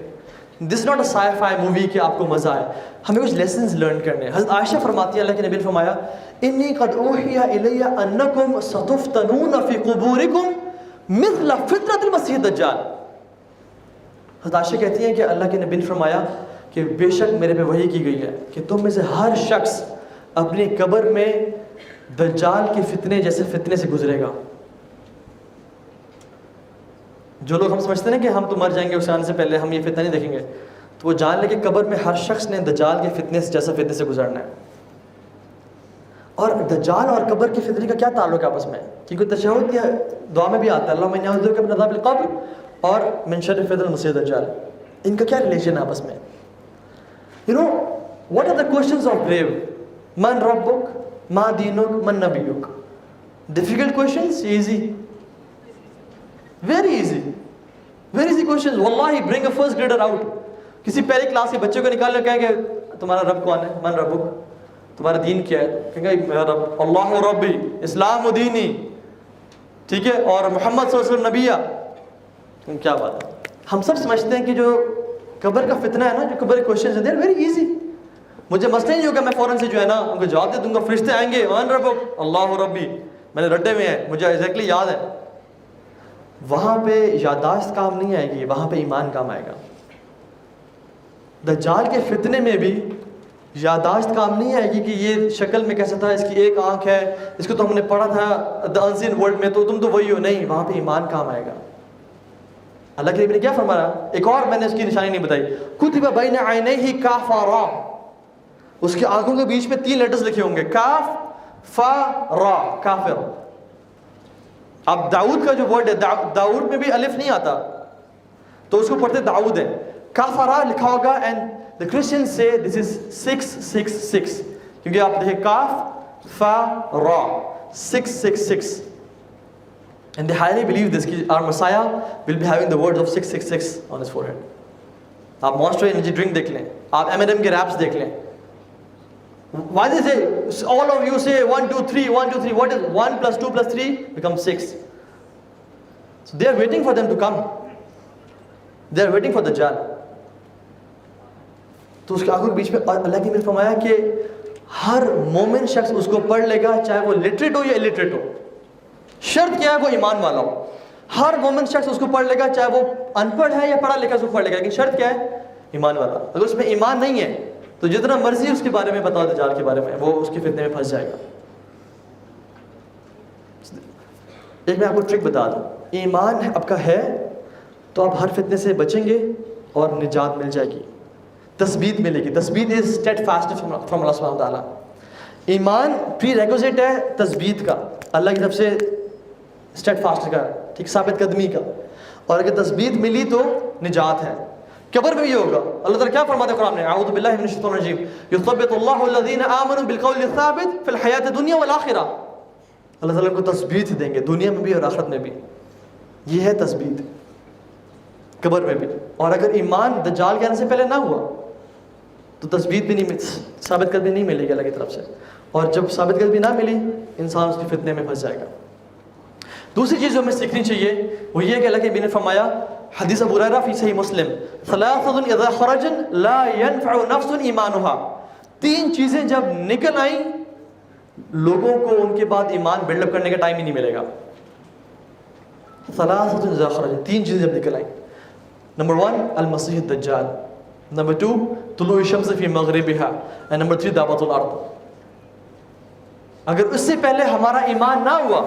This not a sci fi movie کہ آپ کو مزہ آئے, ہمیں کچھ لیسنز لرن کرنے ہیں. حضرت عائشہ فرماتی ہے, اللہ کے نبی نے فرمایا, انی قد اوحی الی انکم ستفتنون فی قبورکم مثل فتنۃ المسیح الدجال. حضرت عائشہ کہتی ہیں کہ اللہ کے نبی نے فرمایا کہ بے شک میرے پہ وحی کی گئی ہے کہ تم میں سے ہر شخص اپنی قبر میں دجال کے فتنے جیسے فتنے سے گزرے گا. جو لوگ ہم سمجھتے ہیں کہ ہم تو مر جائیں گے, اس آنے سے پہلے ہم یہ فتنہ نہیں دیکھیں گے, تو وہ جان لے کہ قبر میں ہر شخص نے دجال کے فتنے سے جیسا فتنے سے گزرنا ہے. اور دجال اور قبر کے فتنے کا کیا تعلق ہے آپس میں؟ کیونکہ تشہد یا دعا میں بھی آتا ہے اللہم انی اعوذ بک من عذاب القبر اور من شر فتنۃ المسیح الدجال. ان کا کیا ریلیشن ہے آپس میں؟ You know what are the questions of grave? من ربک, ما دینک, من نبیک. Difficult questions, easy, very easy, very easy questions. واللہ bring a first grader out, کسی پہلی کلاس کے بچے کو نکال کر کہیں کہ تمہارا رب کون ہے, من ربک, تمہارا دین کیا ہے, کہیں گے میرا رب اللہ ربی اسلام و دینی, ٹھیک ہے, اور محمد صلی اللہ علیہ وسلم نبیہ. کیا بات ہے. ہم سب سمجھتے ہیں کہ جو قبر کا فتنہ ہے نا, جو قبر کے کوشچنز ہیں, دے آر ویری ایزی. مجھے مسئلہ ہی نہیں ہوگا, میں فوراً سے جو ہے نا ان کو جواب دے دوں گا. فرشتے آئیں گے, من ربک, اللہ ربی, میں نے رٹے ہوئے ہیں, مجھے ایگزیکٹلی یاد ہے. وہاں پہ یادداشت کام نہیں آئے گی, وہاں پہ ایمان کام آئے گا. دجال کے فتنے میں بھی یادداشت کام نہیں آئے گی کہ یہ شکل میں کیسا تھا, اس کی ایک آنکھ ہے, اس کو تو ہم نے پڑھا تھا دا انسین ورلڈ میں, تو تم تو وہی ہو. نہیں, وہاں پہ ایمان کام آئے گا. اللہ کے نبی نے کیا فرمایا, ایک اور میں نے اس کی نشانی نہیں بتائی, کتب بین عینیہ کافرا, اس کی آنکھوں کے بیچ میں 3 لیٹرز لکھے ہوں گے, کاف فا را, کافر. اب داؤد کا جو ورڈ ہے, داؤد میں بھی الف نہیں آتا, تو اس کو پڑھتے داؤد ہے. کافرا لکھا ہوگا, and the Christians say this is 666, کیونکہ آپ دیکھیں کاف فا را 666, and they highly believe this کہ our Messiah will be having the words of 666 on his forehead. آپ Monster Energy drink دیکھ لیں, آپ M&M کے raps دیکھ لیں. Why they say all of you say 1 2 3 1 2 3, what is 1 plus 2 plus 3 becomes 6? So they are waiting for them to come. They are waiting for Dajjal. تو اس کے آنکھوں کے بیچ میں اللہ کی نے فرمایا کہ ہر مومن شخص اس کو پڑھ لے گا, چاہے وہ لٹریٹ ہو یا الٹریٹ ہو. شرط کیا ہے؟ وہ ایمان والا ہو. ہر مومن شخص اس کو پڑھ لے گا, چاہے وہ ان پڑھ ہے یا پڑھا لکھا اس کو پڑھ لے گا, لیکن شرط کیا ہے؟ ایمان والا. اگر اس میں ایمان نہیں ہے تو جتنا مرضی اس کے بارے میں بتاؤ دجال کے بارے میں, وہ اس کے فتنے میں پھنس جائے گا. ایک میں آپ کو ٹرک بتا دوں, ایمان آپ کا ہے تو آپ ہر فتنے سے بچیں گے اور نجات مل جائے گی, تثبیت ملے گی. تثبیت از اسٹیڈ فاسٹ فرام اللہ سبحانہ وتعالیٰ. ایمان پری ریکوزٹ ہے تثبیت کا, اللہ کی طرف سے اسٹیڈ فاسٹ کا, ٹھیک, ثابت قدمی کا. اور اگر تثبیت ملی تو نجات ہے. قبر میں یہ ہوگا. اللہ تعالیٰ کیا فرماتے ہیں قرآن میں؟ اعوذ باللہ من الشیطان الرجیم, یثبت اللہ الذین آمنوا بالقول الثابت فی الحیاۃ الدنیا والآخرہ. اللہ تعالیٰ کو تثبیت دیں گے دنیا میں بھی اور آخرت میں بھی. یہ ہے تثبیت قبر میں بھی. اور اگر ایمان دجال کے آنے سے پہلے نہ ہوا تو تثبیت بھی نہیں, ثابت قدمی نہیں ملے گی اللہ کی طرف سے. اور جب ثابت قدمی نہ ملی, انسان اس کے فتنے میں پھنس جائے گا. دوسری چیز جو ہمیں سیکھنی چاہیے وہ یہ کہ اللہ کے نبی نے فرمایا, حدیث ابو ہریرہ فی صحیح مسلم, ثلاثۃ اذا خرجن لا ينفع نفس ایمانها. تین چیزیں جب نکل آئیں لوگوں کو ان کے بعد ایمان بلڈ اپ کرنے کا ٹائم ہی نہیں ملے گا. ثلاثۃ اذا خرجن, تین چیزیں جب نکل آئیں. نمبر 1 المسیح الدجال, نمبر 2 طلوع الشمس فی مغربها, and نمبر 3 دعوت الارض. اگر اس سے پہلے ہمارا ایمان نہ ہوا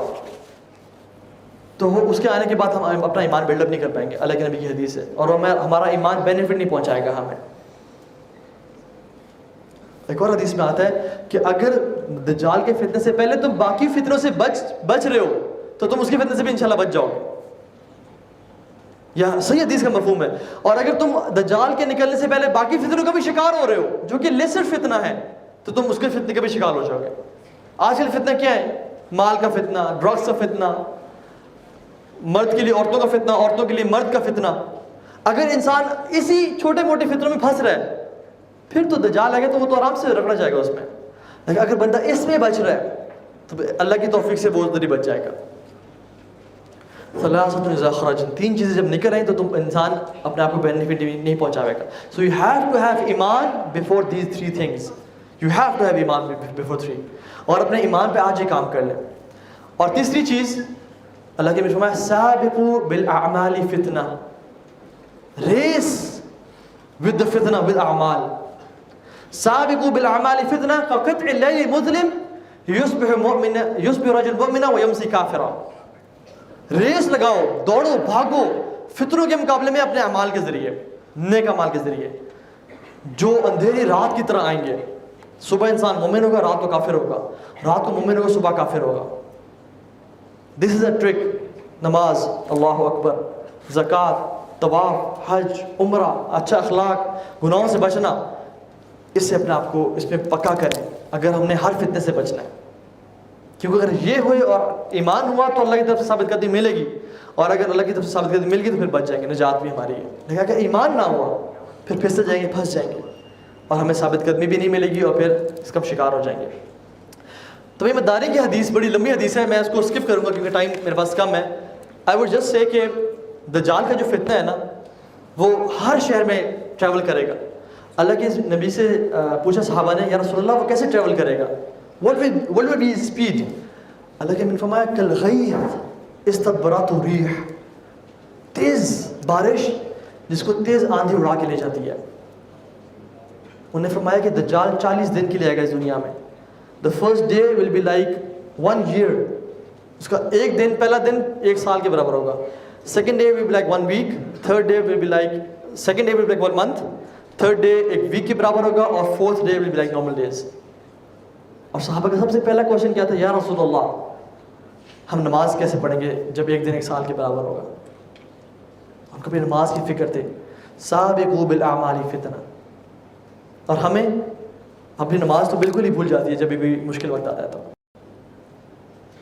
تو اس کے آنے کے بعد ہم اپنا ایمان بلڈ اپ نہیں کر پائیں گے. اللہ کے نبی کی حدیث ہے. اور ہمارا ایمان بینیفٹ نہیں پہنچائے گا ہمیں. ایک اور حدیث میں آتا ہے کہ اگر دجال کے فتنے سے پہلے تم باقی فتنوں سے بچ رہے ہو تو تم اس کے فتنے سے بھی انشاءاللہ بچ جاؤ گے. یا صحیح حدیث کا مفہوم ہے. اور اگر تم دجال کے نکلنے سے پہلے باقی فتنوں کا بھی شکار ہو رہے ہو جو کہ لیسر فتنہ ہے تو تم اس کے فتنے کا بھی شکار ہو جاؤ گے. آج کل فتنہ کیا ہے؟ مال کا فتنہ, ڈرگس کا فتنہ, مرد کے لیے عورتوں کا فتنہ, عورتوں کے لیے مرد کا فتنہ. اگر انسان اسی چھوٹے موٹے فتنوں میں پھنس رہا ہے پھر تو دجال آئے گا تو وہ تو آرام سے رگڑا جائے گا اس میں. لیکن اگر بندہ اس میں بچ رہا ہے تو اللہ کی توفیق سے وہ ضروری بچ جائے گا. ثلاثۃ اذا خرجن, تین چیزیں جب نکل آئیں تو تم انسان اپنے آپ کو بینیفٹ نہیں پہنچاوے گا. So you have to have ایمان before these 3 things. You have to have ایمان بفور 3. اور اپنے ایمان پہ آج یہ کام کر لیں. اور تیسری چیز اللہ کے فرمایا سابقوا بالاعمال فتنہ, ریس ود the فتنہ ود اعمال. سابقوا بالاعمال فتنہ كقطع الليل المظلم يصبح رجل مؤمنا ويمسي كافرا. ریس لگاؤ, دوڑو, بھاگو فتنوں کے مقابلے میں اپنے اعمال کے ذریعے, نیک اعمال کے ذریعے جو اندھیری رات کی طرح آئیں گے. صبح انسان مومن ہوگا, رات کو کافر ہوگا, رات کو مومن ہوگا, صبح کافر ہوگا. دس از اے ٹرک. نماز, اللہ اکبر, زکوٰۃ, طواف, حج, عمرہ, اچھا اخلاق, گناہوں سے بچنا, اس سے اپنے آپ کو اس میں پکا کریں اگر ہم نے ہر فتنے سے بچنا ہے. کیونکہ اگر یہ ہوئے اور ایمان ہوا تو اللہ کی طرف سے ثابت قدمی ملے گی, اور اگر اللہ کی طرف سے ثابت قدمی مل گئی تو پھر بچ جائیں گے, نجات بھی ہماری ہے. لیکن اگر ایمان نہ ہوا پھر پھنس جائیں گے, پھنس جائیں گے, اور ہمیں ثابت قدمی بھی نہیں ملے گی اور پھر اس کا شکار ہو جائیں گے. تو یہ مداری کی حدیث بڑی لمبی حدیث ہے, میں اس کو اسکپ کروں گا کیونکہ ٹائم میرے پاس کم ہے. آئی وڈ جسٹ سے کہ دجال کا جو فتنہ ہے نا وہ ہر شہر میں ٹریول کرے گا. اللہ کے نبی سے پوچھا صحابہ نے, یا رسول اللہ وہ کیسے ٹریول کرے گا, what will be his speed. اللہ کے نبی نے فرمایا کالغیث استدبرته الريح, تیز بارش جس کو تیز آندھی اڑا کے لے جاتی ہے. انہوں نے فرمایا کہ دجال 40 دن کے لیے آئے گا اس دنیا میں. The first day will be like 1 year. اس کا ایک دن, پہلا دن 1 سال کے برابر ہوگا. Second day will be like 1 week. Third day will be like, second day will be like 1 month. Third day ایک week کے برابر ہوگا, اور fourth day will be like normal days. اور صحابہ کا سب سے پہلا کوشچن کیا تھا, یا رسول اللہ ہم نماز کیسے پڑھیں گے جب ایک دن 1 سال کے برابر ہوگا. ہم کبھی نماز کی فکر تھے. سابقوا بالاعمال فتنہ. اور ہمیں اپنی نماز تو بالکل ہی بھول جاتی ہے جب بھی مشکل وقت آتا ہے.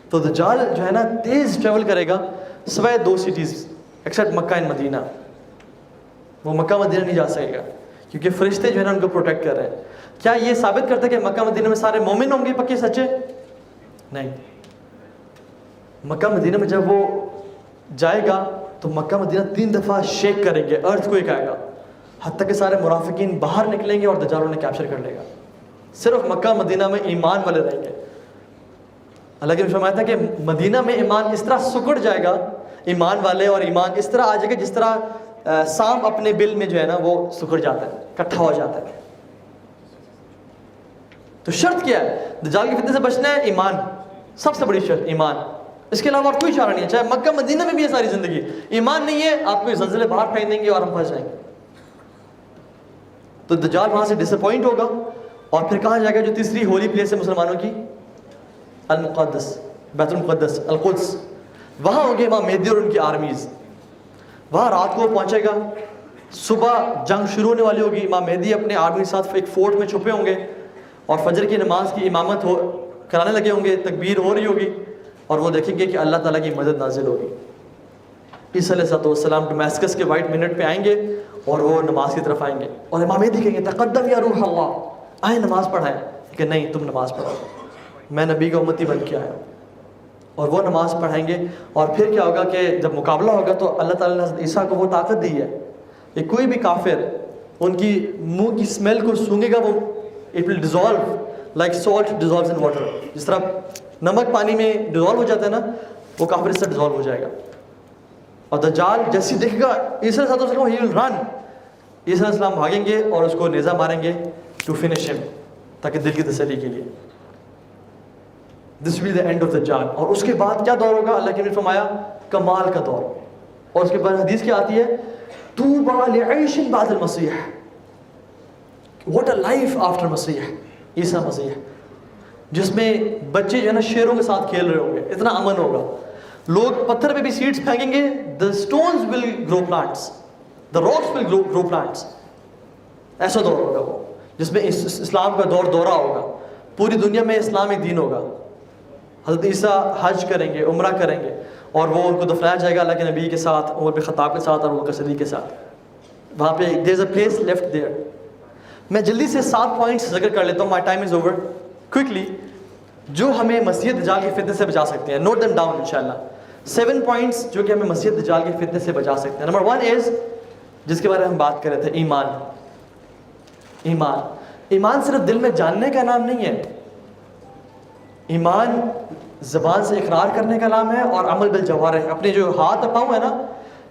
تو دجال جو ہے نا تیز ٹریول کرے گا سوائے 2 سٹیز ایکسیپٹ مکہ اینڈ مدینہ. وہ مکہ مدینہ نہیں جا سکے گا کیونکہ فرشتے جو ہے نا ان کو پروٹیکٹ کر رہے ہیں. کیا یہ ثابت کرتا ہے کہ مکہ مدینہ میں سارے مومن ہوں گے پکے سچے؟ نہیں. مکہ مدینہ میں جب وہ جائے گا تو مکہ مدینہ 3 دفعہ شیک کریں گے، ارتھ کوئک آئے گا، حتیٰ کہ سارے منافقین باہر نکلیں گے اور دجال انہیں کیپچر کر لے گا. صرف مکہ مدینہ میں ایمان والے رہیں گے. اللہ کے فرمایا تھا کہ مدینہ میں ایمان اس طرح سکڑ جائے گا، ایمان والے اور ایمان اس طرح آ جائے گا جس طرح سانپ اپنے بل میں جو ہے نا وہ سکڑ جاتا ہے، اکٹھا ہو جاتا ہے. تو شرط کیا ہے؟ دجال کے فتنے سے بچنا ہے ایمان، سب سے بڑی شرط ایمان. اس کے علاوہ اور کوئی چارہ نہیں ہے. چاہے مکہ مدینہ میں بھی ہے ساری زندگی، ایمان نہیں ہے آپ کو زلزلے باہر پھینک دیں گے اور ہم پھنس جائیں گے. تو دجال وہاں سے ڈس اپوائنٹ ہوگا اور پھر کہاں جائے گا جو تیسری ہولی پلیس ہے مسلمانوں کی، المقدس، بیت المقدس، القدس. وہاں ہوں گے امام مہدی اور ان کی آرمیز. وہاں رات کو پہنچے گا، صبح جنگ شروع ہونے والی ہوگی. امام مہدی اپنے آرمی کے ساتھ ایک فورٹ میں چھپے ہوں گے اور فجر کی نماز کی امامت کرانے لگے ہوں گے، تکبیر ہو رہی ہوگی اور وہ دیکھیں گے کہ اللہ تعالیٰ کی مدد نازل ہوگی. عیسیٰ علیہ السلام ڈمیسکس کے وائٹ منٹ پہ آئیں گے اور وہ نماز کی طرف آئیں گے اور امام مہدی کہیں گے تقدم یا روح اللہ، آئیں نماز پڑھائیں. کہ نہیں تم نماز پڑھو، میں نبی کا امتی بن کے آیا. اور وہ نماز پڑھائیں گے. اور پھر کیا ہوگا کہ جب مقابلہ ہوگا تو اللہ تعالیٰ نے حضرت عیسیٰ کو وہ طاقت دی ہے کہ کوئی بھی کافر ان کی منہ کی اسمیل کو سونگے گا، وہ it will dissolve like salt dissolves in water. جس طرح نمک پانی میں ڈیزالو ہو جاتا ہے نا، وہ کافر اس سے ڈیزالو ہو جائے گا. اور دجال جیسے دیکھے گا عیسیٰ علیہ السلام، ہی ول رن. عیسیٰ علیہ السلام بھاگیں گے اور اس کو نیزہ ماریں گے ٹو فنش ہم، تاکہ دل کی تسلی کے لیے. دس ول دی اینڈ آف دجال. اور اس کے بعد کیا دور ہوگا؟ اللہ کے نے فرمایا کمال کا دور. اور اس کے بعد حدیث کیا آتی ہے؟ طوبی لعیش بعد المسیح، واٹ اے لائف آفٹر مسیح، عیسیٰ مسیح، جس میں بچے جو ہے نا شیروں کے ساتھ کھیل رہے ہوں گے، اتنا امن ہوگا. لوگ پتھر پہ بھی سیڈز پھینکیں گے، the stones will grow plants, the rocks will grow plants. ایسا دور ہوگا وہ جس میں اسلام کا دورہ ہوگا، پوری دنیا میں اسلام ایک دین ہوگا. حضرت عیسیٰ حج کریں گے، عمرہ کریں گے اور وہ ان کو دفنایا جائے گا اللہ کے نبی کے ساتھ، عمر بن خطاب کے ساتھ اور ابو بکر صدیق کے ساتھ. وہاں پہ there is a place left there. میں جلدی سے 7 پوائنٹس ذکر کر لیتا ہوں. my time is over quickly، جو ہمیں مسیح دجال کے فتنے سے بچا سکتے ہیں. نوٹ them down انشاءاللہ. 7 پوائنٹس جو کہ ہمیں مسیح دجال کے فتنے سے بچا سکتے ہیں. نمبر 1 از، جس کے بارے میں ہم بات کر رہے تھے، ایمان. ایمان، ایمان صرف دل میں جاننے کا نام نہیں ہے. ایمان زبان سے اقرار کرنے کا نام ہے اور عمل بالجوارح، اپنے جو ہاتھ اور پاؤں ہے نا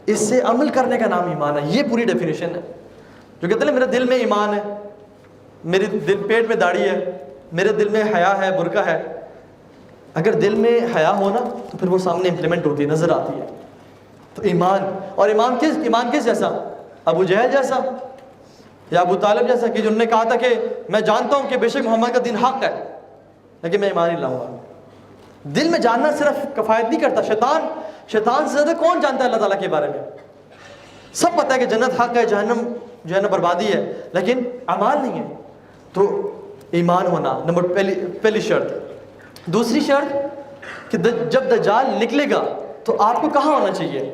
اس سے عمل کرنے کا نام ایمان ہے. یہ پوری ڈیفینیشن ہے. جو کہتے ہیں میرے دل میں ایمان ہے، میرے دل پیٹ میں داڑھی ہے، میرے دل میں حیا ہے، برقع ہے. اگر دل میں حیا ہو نا تو پھر وہ سامنے امپلیمنٹ ہوتی ہے، نظر آتی ہے. تو ایمان، اور ایمان کس جیسا؟ ابو جہل جیسا یا ابو طالب جیسا کہ جنہوں نے کہا تھا کہ میں جانتا ہوں کہ بے شک محمد کا دین حق ہے لیکن میں ایمان نہیں لاؤں گا. دل میں جاننا صرف کفایت نہیں کرتا. شیطان سے زیادہ کون جانتا ہے اللہ تعالیٰ کے بارے میں؟ سب پتہ ہے کہ جنت حق ہے، جہنم جو ہے نا بربادی ہے، لیکن اعمال نہیں ہے. تو ایمان ہونا پہلی شرط. دوسری شرط کہ جب دجال نکلے گا تو آپ کو کہاں ہونا چاہیے؟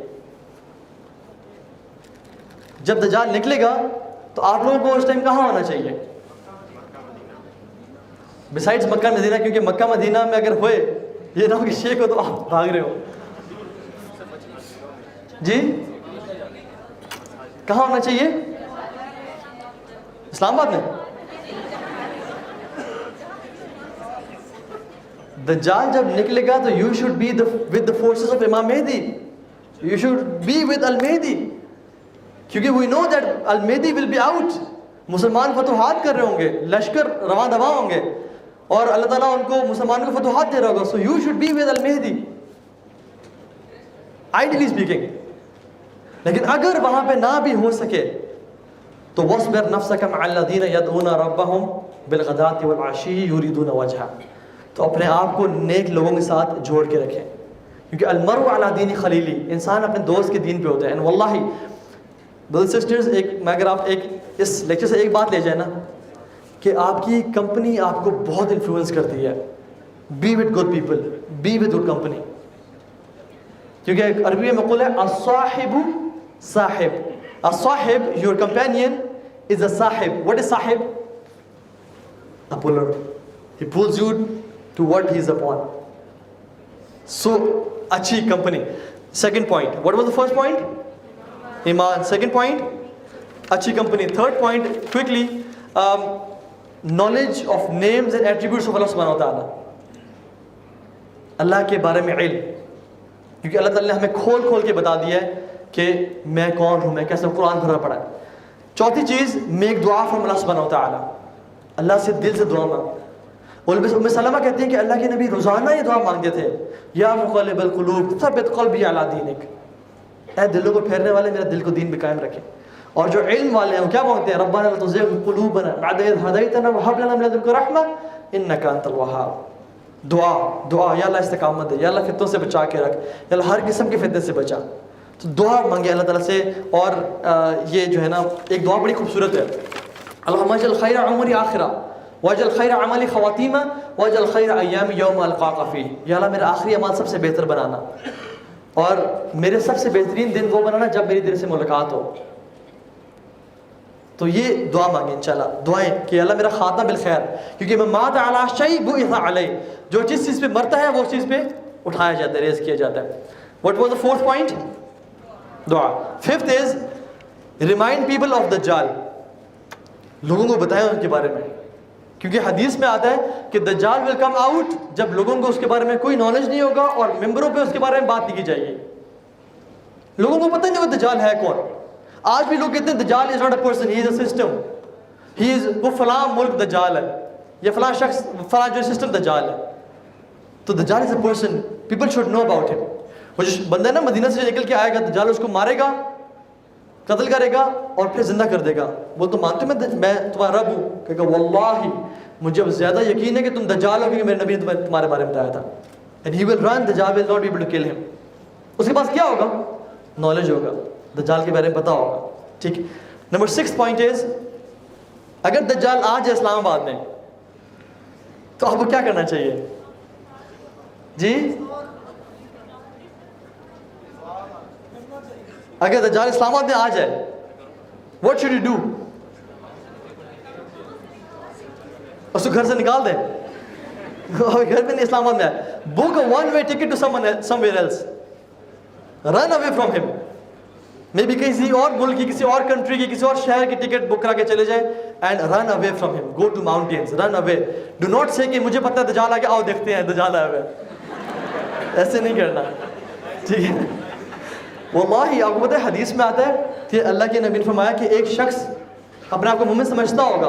جب دجال نکلے گا تو آپ لوگوں کو اس ٹائم کہاں ہونا چاہیے؟ بسائڈز مکہ مدینہ، کیونکہ مکہ مدینہ میں اگر ہوئے یہ نہ ہو کہ شیخ ہو تو آپ بھاگ رہے ہو. جی کہاں ہونا چاہیے؟ اسلام آباد میں. دجال جب نکلے گا تو you should be with the forces of امام مہدی. You should be with المہدی، کیونکہ we know that المہدی will be out. مسلمان فتوحات کر رہے ہوں گے، لشکر رواں دواں ہوں گے اور اللہ تعالیٰ ان کو مسلمانوں کو فتوحات دے رہا ہوگا. So you should be with المہدی ideally speaking. لیکن اگر وہاں پہ نہ بھی ہو سکے تو وَاصْبِرْ نَفْسَكَ مَعَ الَّذِينَ يَدْعُونَ رَبَّهُمْ بِالْغَدَاةِ وَالْعَشِيِّ يُرِيدُونَ وَجْهَهُ. تو اپنے آپ کو نیک لوگوں کے ساتھ جوڑ کے رکھیں، کیونکہ المرء علی دین خلیلی، انسان اپنے دوست کے دین پہ ہوتا ہے. اینڈ واللہ برادرز سسٹرز، میں اگر آپ اس لیکچر سے ایک بات لے جائیں نا کہ آپ کی کمپنی آپ کو بہت انفلوئنس کرتی ہے. Be with good people, be with good company. کیونکہ ایک عربی میں مقول ہے الصاحب صاحب. الصاحب your companion is a صاحب. What is صاحب? A puller. He pulls you to what he is upon. So اچھی company. Second point. What was the first point? Iman. Second point? Achhi company. Third point, quickly, knowledge of names and attributes of Allah subhanahu wa ta'ala. اللہ کے بارے میں علم, کیونکہ اللہ تعالیٰ نے ہمیں کھول کھول کے بتا دیا ہے کہ میں کون ہوں, میں کیسے, قرآن بھرا پڑا ہے. چوتھی چیز, میک دعا فرام اللہ سبحانہ و تعالیٰ, اللہ سے دل سے دعا مانگ. ام سلمہ کہتی ہیں کہ اللہ کے نبی روزانہ یہ دعا مانگتے تھے, یا مقلب القلوب ثبت قلبی علی دینک, اے دلوں کو پھیرنے والے میرا دل کو دین پہ قائم رکھے. اور جو علم والے ہیں وہ کیا مانگتے ہیں, ربنا لا تزغ قلوبنا بعد اذ هديتنا وهب لنا من لدنك رحمة انك انت الوهاب. دعا یا اللہ استقامت دے, یا اللہ فتنوں سے بچا کے رکھ, یا اللہ ہر قسم کے فتنے سے بچا. تو دعا مانگے اللہ تعالیٰ سے. اور یہ جو ہے نا ایک دعا بڑی خوبصورت ہے, اللہم اجعل خیر عمری آخرہ واجعل خیر عملی خواتیمہ واجعل خیر ایامی یوم القاک فیہ. یا اللہ میرا آخری اعمال سب سے بہتر بنانا, اور میرے سب سے بہترین دن وہ بنانا جب میری دل سے ملاقات ہو. تو یہ دعا مانگیں انشاءاللہ, دعائیں کہ اللہ میرا خاتمہ بالخیر, کیونکہ میں مات علی شیء بعث علیہ, جو جس چیز پہ مرتا ہے وہ چیز پہ اٹھایا جاتا ہے, ریز کیا جاتا ہے. What was the fourth point? دعا. Fifth is remind people of دجال, لوگوں کو بتائیں ان کے بارے میں, کیونکہ حدیث میں آتا ہے کہ دجال will come out جب لوگوں کو اس کے بارے میں کوئی نالج نہیں ہوگا اور ممبروں پہ اس کے بارے میں بات نہیں کی جائے گی. لوگوں کو پتہ نہیں ہوگا دجال ہے کون. آج بھی لوگ کہتے ہیں دجال is not a person, he is a system, he is, وہ فلاں ملک دجال ہے, یا فلاں شخص فلاں جو سسٹم دجال ہے. تو دجال is a person, people should know about him. وہ جو بندہ ہے نا مدینہ سے نکل کے آئے گا, دجال اس کو مارے گا, قتل کرے گا اور پھر زندہ کر دے گا. وہ تو مانتے میں تمہارا رب ہوں, کہے گا واللہ مجھے زیادہ یقین ہے کہ تم دجال ہو, کیونکہ میرے نبی نے تمہارے بارے میں بتایا تھا. and he will run, دجال will not be able to kill him. اس کے پاس کیا ہوگا, نالج ہوگا, دجال کے بارے میں پتا ہوگا. ٹھیک. نمبر 6 پوائنٹ از, اگر دجال آ جائے اسلام آباد میں تو آپ کو کیا کرنا چاہیے جی؟ اگر دجال اسلام آباد میں آ جائے, what should you do? اس کو گھر سے نکال دیں, گھر میں نہیں, اسلام آباد میں آئے, book a one-way ticket to somewhere else, run away from him. میں بھی کسی اور ملک کی, کسی اور کنٹری کی, کسی اور شہر کی ٹکٹ بک کرا کے چلے جائیں, and run away from him, go to mountains, run away. Do not say کہ مجھے پتہ ہے دجال آ گیا, آؤ دیکھتے ہیں دجال آیا ہوا ہے, ایسے نہیں کرنا. ٹھیک ہے. واللہ آپ کو پتہ ہے حدیث میں آتا ہے کہ اللہ کے نبی نے فرمایا کہ ایک شخص اپنے آپ کو مومن سمجھتا ہوگا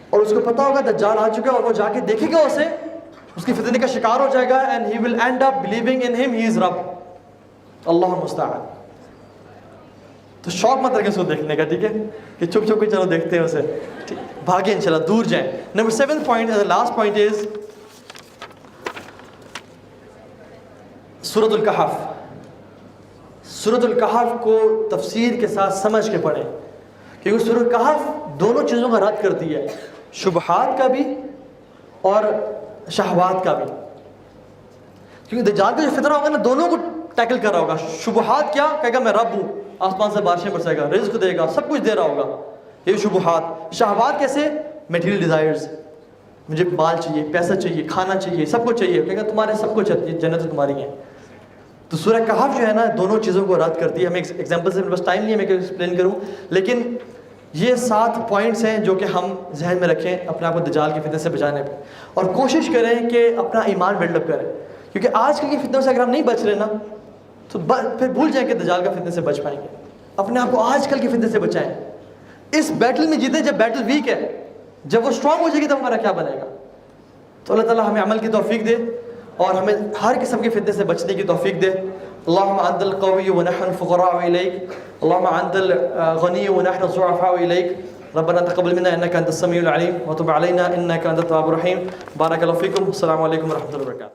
اور اس کو پتہ ہوگا دجال آ چکا ہے, اور وہ جا کے دیکھے گا اسے, اس کی فتنے کا شکار ہو جائے گا, and he will end up believing in him he از رب. اللہ المستعان. تو شوق مت رکھیں اس کو دیکھنے کا, ٹھیک ہے, کہ چھپ چھپ کے چلو دیکھتے ہیں اسے, بھاگیں انشاءاللہ, دور جائیں. Number 7 point, last point is سورۃ الکہف. سورۃ الکہف کو تفسیر کے ساتھ سمجھ کے پڑھیں, کیونکہ سورۃ الکہف دونوں چیزوں کا رد کرتی ہے, شبہات کا بھی اور شہوات کا بھی. کیونکہ دجال کا جو فتنہ ہوگا نا, دونوں کو ٹیکل کر رہا ہوگا. شبہات کیا کہے گا, میں رب ہوں, آسمان سے بارشیں برسائے گا, رزق دے گا, سب کچھ دے رہا ہوگا, یہ شبہات. شہوات کیسے, میٹیریل ڈیزائرز, مجھے مال چاہیے, پیسہ چاہیے, کھانا چاہیے, سب کچھ چاہیے, کہے گا تمہارے سب کچھ ہے, جنت تمہاری ہے. تو سورہ کہف جو ہے نا دونوں چیزوں کو رد کرتی ہے. ہمیں ایگزامپل سے بس ٹائم نہیں ہے میں کہ ایکسپلین کروں, لیکن یہ 7 پوائنٹس ہیں جو کہ ہم ذہن میں رکھیں اپنے آپ کو دجال کی فتنے سے بچانے پہ, اور کوشش کریں کہ اپنا ایمان بلڈ اپ کریں. کیونکہ آج کل کی فتنوں سے اگر ہم نہیں بچ رہے نا تو پھر بھول جائیں کہ دجال کا فتنے سے بچ پائیں گے. اپنے آپ کو آج کل کی فتنے سے بچائیں, اس بیٹل میں جیتے. جب بیٹل ویک ہے, جب وہ اسٹرانگ ہو جائے گی تب ہمارا کیا بنے گا. تو اللہ تعالیٰ ہمیں عمل کی توفیق دے اور ہمیں ہر قسم کے فتنے سے بچنے کی توفیق دے. اللہم انت القوی ونحن الفقراء الیک, اللہم انت الغنی ونحن الضعفاء الیک, ربنا تقبل منا انک انت السمیع العلیم وتب علینا انک انت التواب الرحیم. بارک اللہ فیکم. السلام علیکم ورحمۃ اللہ وبرکاتہ.